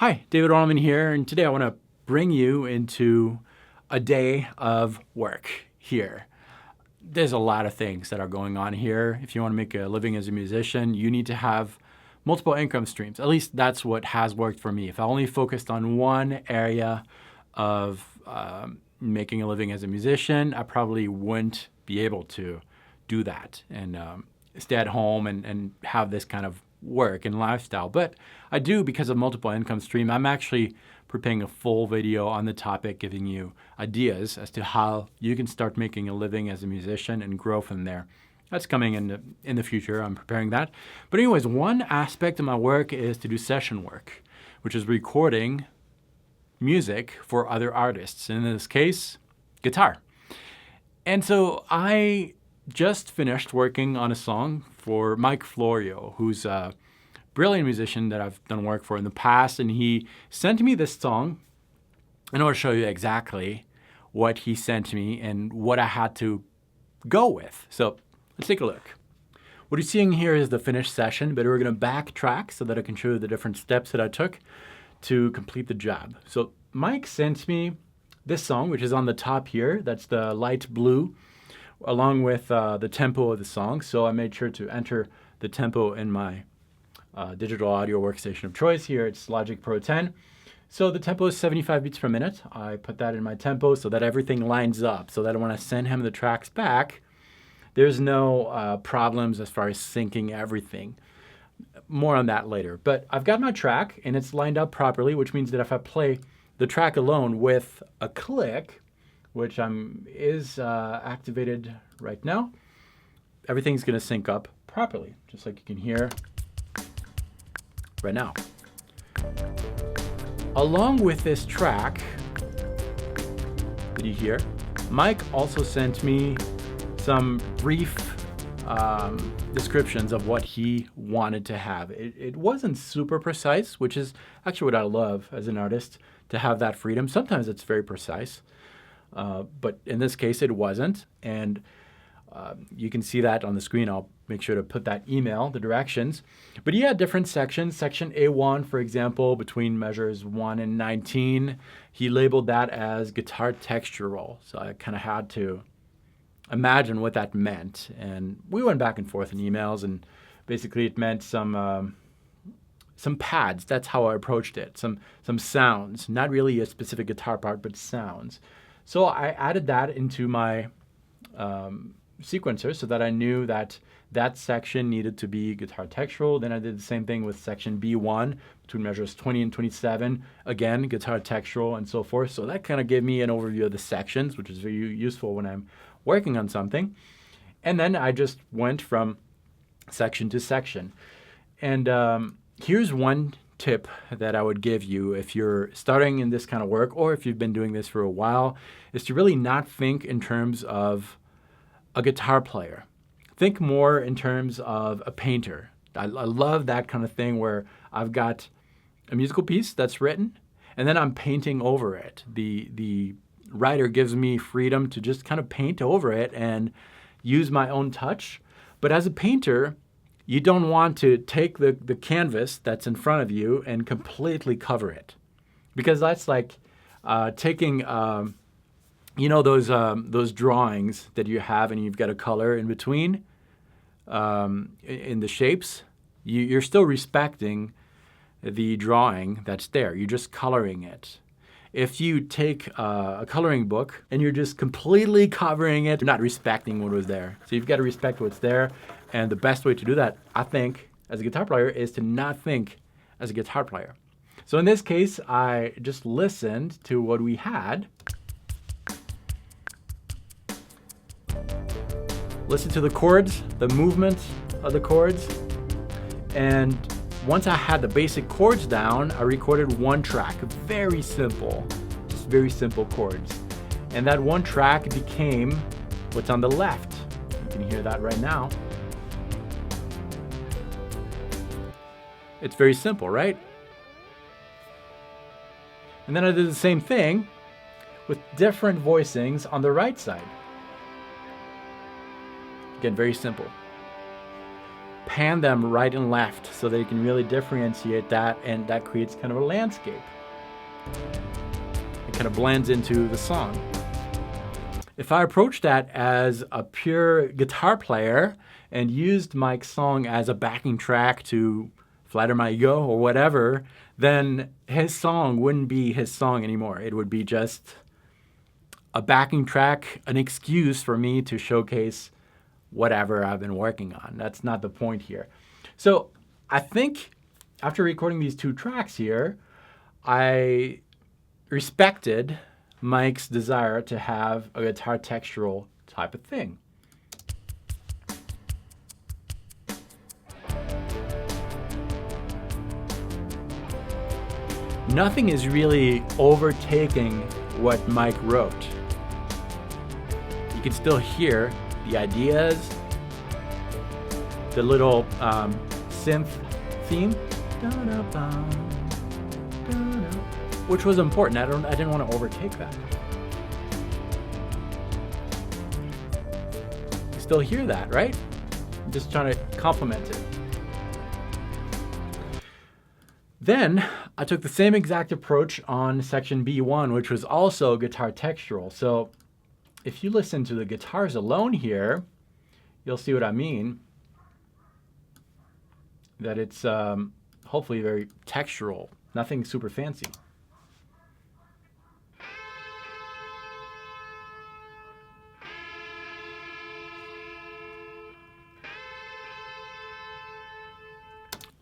Hi, David Wallimann here, and today I want to bring you into a day of work here. There's a lot of things that are going on here. If you want to make a living as a musician, you need to have multiple income streams. At least that's what has worked for me. If I only focused on one area of making a living as a musician, I probably wouldn't be able to do that and stay at home and have this kind of work and lifestyle. But I do because of multiple income stream. I'm actually preparing a full video on the topic, giving you ideas as to how you can start making a living as a musician and grow from there. That's coming in the future. I'm preparing that. But anyways, one aspect of my work is to do session work, which is recording music for other artists. And in this case, guitar. And so I just finished working on a song for Mike Florio, who's a brilliant musician that I've done work for in the past. And he sent me this song. And I want to show you exactly what he sent me and what I had to go with. So let's take a look. What you're seeing here is the finished session, but we're going to backtrack so that I can show you the different steps that I took to complete the job. So Mike sent me this song, which is on the top here. That's the light blue, along with the tempo of the song. So I made sure to enter the tempo in my digital audio workstation of choice here. It's Logic Pro 10. So the tempo is 75 beats per minute. I put that in my tempo so that everything lines up, so that when I send him the tracks back, there's no problems as far as syncing everything. More on that later. But I've got my track and it's lined up properly, which means that if I play the track alone with a click, which is activated right now, everything's going to sync up properly, just like you can hear right now. Along with this track that you hear, Mike also sent me some brief descriptions of what he wanted to have. It wasn't super precise, which is actually what I love as an artist, to have that freedom. Sometimes it's very precise. But in this case, it wasn't. And you can see that on the screen. I'll make sure to put that email, the directions. But he had different sections. Section A1, for example, between measures 1 and 19, he labeled that as guitar textural. So I kind of had to imagine what that meant. And we went back and forth in emails, and basically it meant some pads. That's how I approached it. Some sounds, not really a specific guitar part, but sounds. So I added that into my sequencer so that I knew that that section needed to be guitar textural. Then I did the same thing with section B1 between measures 20 and 27. Again, guitar textural and so forth. So that kind of gave me an overview of the sections, which is very useful when I'm working on something. And then I just went from section to section. And here's one tip that I would give you if you're starting in this kind of work, or if you've been doing this for a while, is to really not think in terms of a guitar player. Think more in terms of a painter. I love that kind of thing where I've got a musical piece that's written and then I'm painting over it. The writer gives me freedom to just kind of paint over it and use my own touch. But as a painter, you don't want to take the canvas that's in front of you and completely cover it, because that's like taking those drawings that you have and you've got a color in between in the shapes. You're still respecting the drawing that's there. You're just coloring it. If you take a coloring book and you're just completely covering it, you're not respecting what was there. So you've got to respect what's there. And the best way to do that, I think, as a guitar player, is to not think as a guitar player. So in this case, I just listened to what we had. Listen to the chords, the movement of the chords. And once I had the basic chords down, I recorded one track, very simple, just very simple chords. And that one track became what's on the left. You can hear that right now. It's very simple, right? And then I did the same thing with different voicings on the right side. Again, very simple. pan them right and left so that you can really differentiate that, and that creates kind of a landscape. It kind of blends into the song. If I approach that as a pure guitar player and used Mike's song as a backing track to flatter my ego or whatever, then his song wouldn't be his song anymore. It would be just a backing track, an excuse for me to showcase whatever I've been working on. That's not the point here. So I think after recording these 2 tracks here, I respected Mike's desire to have a guitar textural type of thing. Nothing is really overtaking what Mike wrote. You can still hear the ideas, the little synth theme, which was important. I didn't want to overtake that. You still hear that, right? I'm just trying to complement it. Then I took the same exact approach on section B1, which was also guitar textural. So if you listen to the guitars alone here, you'll see what I mean. That it's hopefully very textural, nothing super fancy.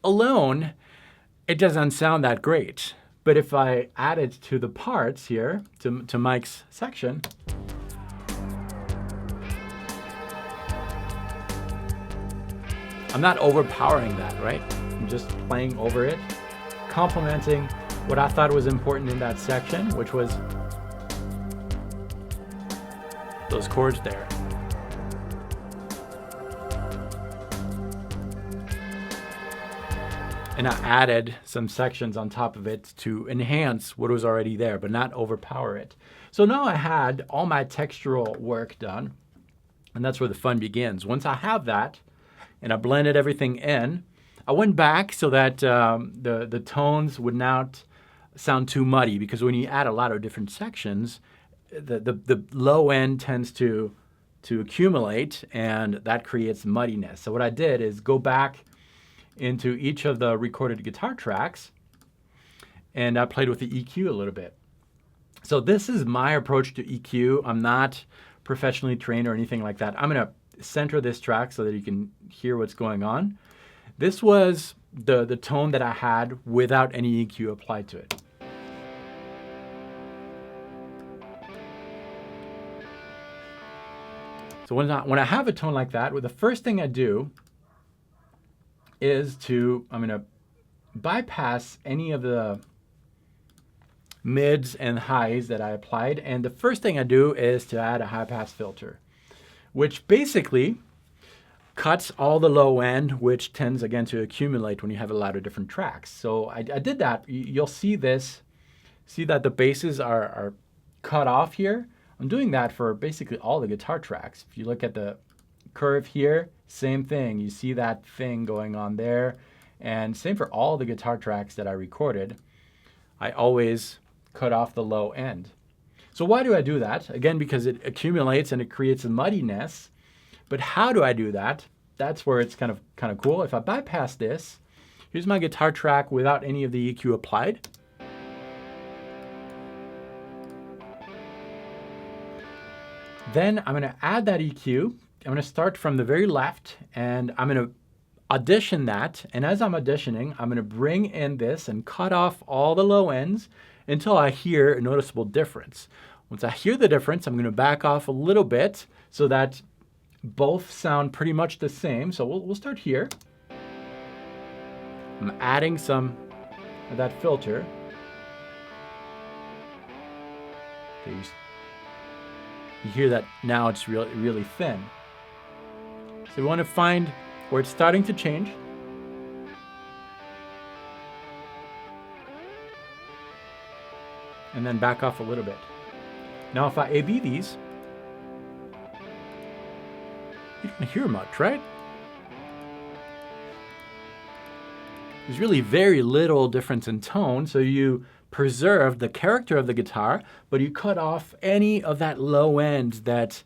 Alone, it doesn't sound that great. But if I add it to the parts here, to Mike's section, I'm not overpowering that, right? I'm just playing over it, complementing what I thought was important in that section, which was those chords there. And I added some sections on top of it to enhance what was already there, but not overpower it. So now I had all my textural work done, and that's where the fun begins. Once I have that, and I blended everything in, I went back so that the tones would not sound too muddy, because when you add a lot of different sections, the low end tends to accumulate, and that creates muddiness. So what I did is go back into each of the recorded guitar tracks, and I played with the EQ a little bit. So this is my approach to EQ. I'm not professionally trained or anything like that. I'm going to center this track so that you can hear what's going on. This was the tone that I had without any EQ applied to it. So when I have a tone like that, well, the first thing I do is I'm going to bypass any of the mids and highs that I applied. And the first thing I do is to add a high pass filter, which basically cuts all the low end, which tends again to accumulate when you have a lot of different tracks. So I did that. You'll see this, see that the basses are cut off here. I'm doing that for basically all the guitar tracks. If you look at the curve here, same thing. You see that thing going on there. And same for all the guitar tracks that I recorded. I always cut off the low end. So why do I do that? Again, because it accumulates and it creates a muddiness. But how do I do that? That's where it's kind of cool. If I bypass this, here's my guitar track without any of the EQ applied. Then I'm going to add that EQ. I'm going to start from the very left, and I'm going to audition that. And as I'm auditioning, I'm going to bring in this and cut off all the low ends until I hear a noticeable difference. Once I hear the difference, I'm going to back off a little bit so that both sound pretty much the same. So we'll start here. I'm adding some of that filter. Okay, you hear that now it's really thin. So we want to find where it's starting to change. And then back off a little bit. Now if I A-B these, you don't hear much, right? there's really very little difference in tone. So you preserve the character of the guitar, but you cut off any of that low end that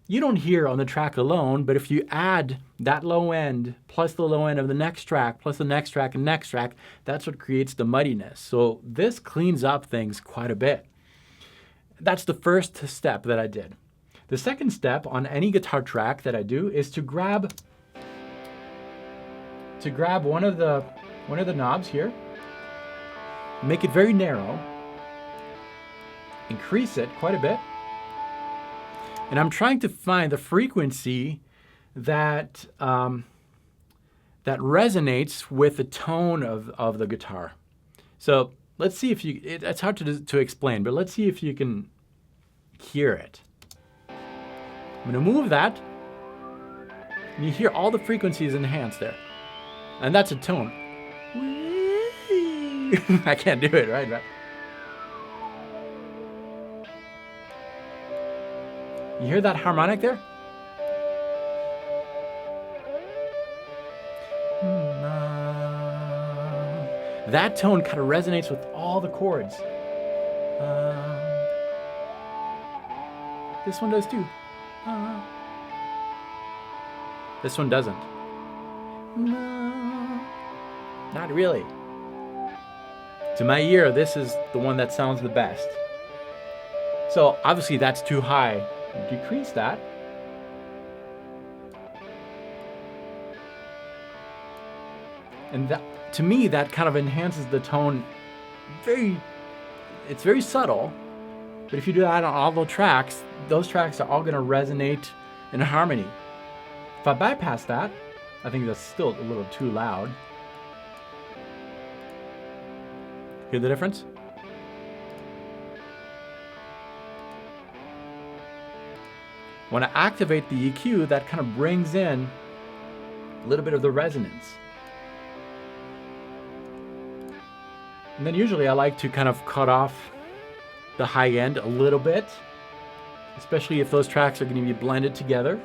you don't hear on the track alone. But if you add that low end plus the low end of the next track plus the next track and next track, that's what creates the muddiness. So this cleans up things quite a bit. That's the first step that I did. The second step on any guitar track that I do is to grab one of the knobs here, make it very narrow, increase it quite a bit, and I'm trying to find the frequency that that resonates with the tone of the guitar. So let's see if it's hard to explain, but let's see if you can hear it. I'm going to move that, and you hear all the frequencies enhanced there. And that's a tone. I can't do it, right? You hear that harmonic there? That tone kind of resonates with all the chords. This one does too. This one doesn't. Not really. To my ear, this is the one that sounds the best. So obviously that's too high. Decrease that. And that, to me, that kind of enhances the tone. It's very subtle. But if you do that on all the tracks, those tracks are all going to resonate in harmony. If I bypass that, I think that's still a little too loud. Hear the difference? When I activate the EQ, that kind of brings in a little bit of the resonance. And then usually I like to kind of cut off the high end a little bit, especially if those tracks are going to be blended together.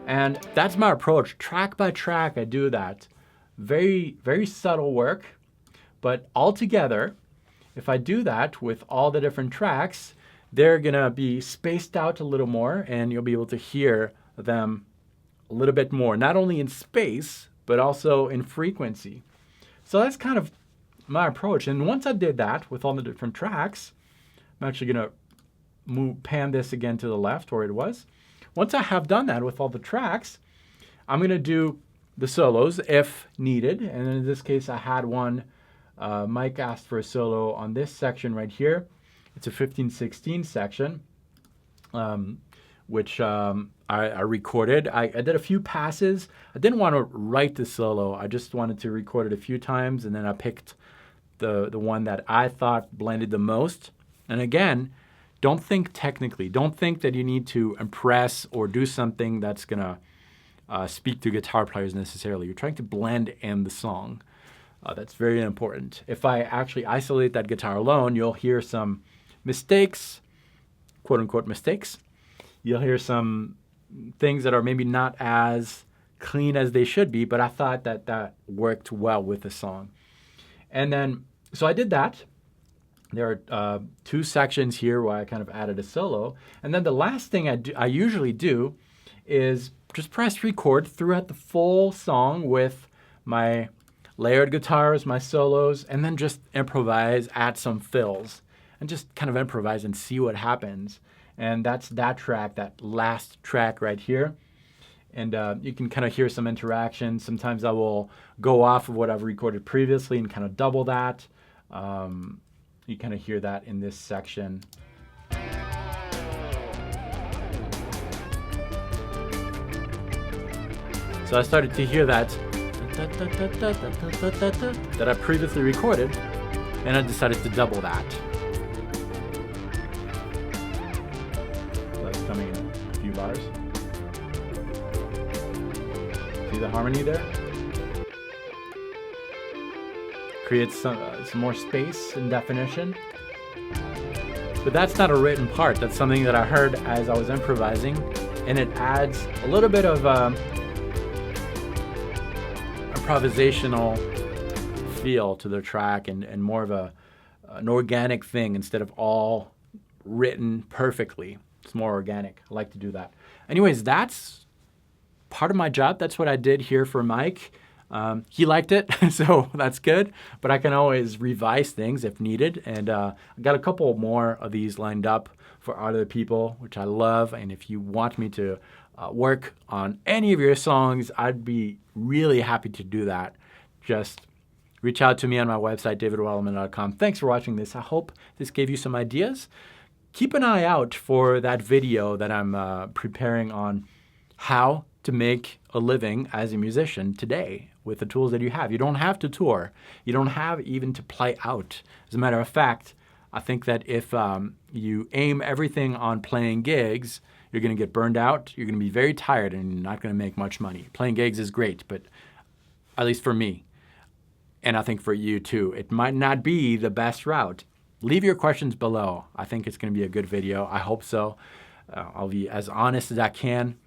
And that's my approach. Track by track, I do that. Very, very subtle work. But all together, if I do that with all the different tracks, they're going to be spaced out a little more, and you'll be able to hear them a little bit more, not only in space, but also in frequency. So that's kind of my approach. And once I did that with all the different tracks, I'm actually going to pan this again to the left where it was. Once I have done that with all the tracks, I'm going to do the solos if needed. And in this case, I had one. Mike asked for a solo on this section right here. It's a 15/16 section, which I recorded. I did a few passes. I didn't want to write the solo. I just wanted to record it a few times, and then I picked the one that I thought blended the most. And again, don't think technically. Don't think that you need to impress or do something that's going to speak to guitar players necessarily. You're trying to blend in the song. That's very important. If I actually isolate that guitar alone, you'll hear some mistakes, quote-unquote mistakes. You'll hear some things that are maybe not as clean as they should be, but I thought that worked well with the song. And then, so I did that. There are two sections here where I kind of added a solo. And then the last thing I usually do is just press record throughout the full song with my layered guitars, my solos, and then just improvise, add some fills, and just kind of improvise and see what happens. And that's that track, that last track right here. And you can kind of hear some interaction. Sometimes I will go off of what I've recorded previously and kind of double that. You kind of hear that in this section. So I started to hear that I previously recorded, and I decided to double that. So that's coming in a few bars. See the harmony there? Creates some more space and definition. But that's not a written part. That's something that I heard as I was improvising, and it adds a little bit of improvisational feel to the track and more of an organic thing instead of all written perfectly. It's more organic. I like to do that. Anyways, that's part of my job. That's what I did here for Mike. He liked it, so that's good. But I can always revise things if needed. And I got a couple more of these lined up for other people, which I love. And if you want me to work on any of your songs, I'd be really happy to do that. Just reach out to me on my website, davidwallimann.com. Thanks for watching this. I hope this gave you some ideas. Keep an eye out for that video that I'm preparing on how to make a living as a musician today with the tools that you have. You don't have to tour. You don't have even to play out. As a matter of fact, I think that if you aim everything on playing gigs, you're going to get burned out, you're going to be very tired, and you're not going to make much money. Playing gigs is great, but at least for me, and I think for you too, it might not be the best route. Leave your questions below. I think it's going to be a good video. I hope so. I'll be as honest as I can,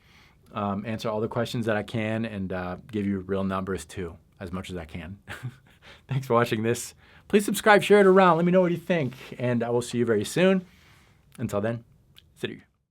answer all the questions that I can, and give you real numbers too, as much as I can. Thanks for watching this. Please subscribe, share it around. Let me know what you think, and I will see you very soon. Until then, salut.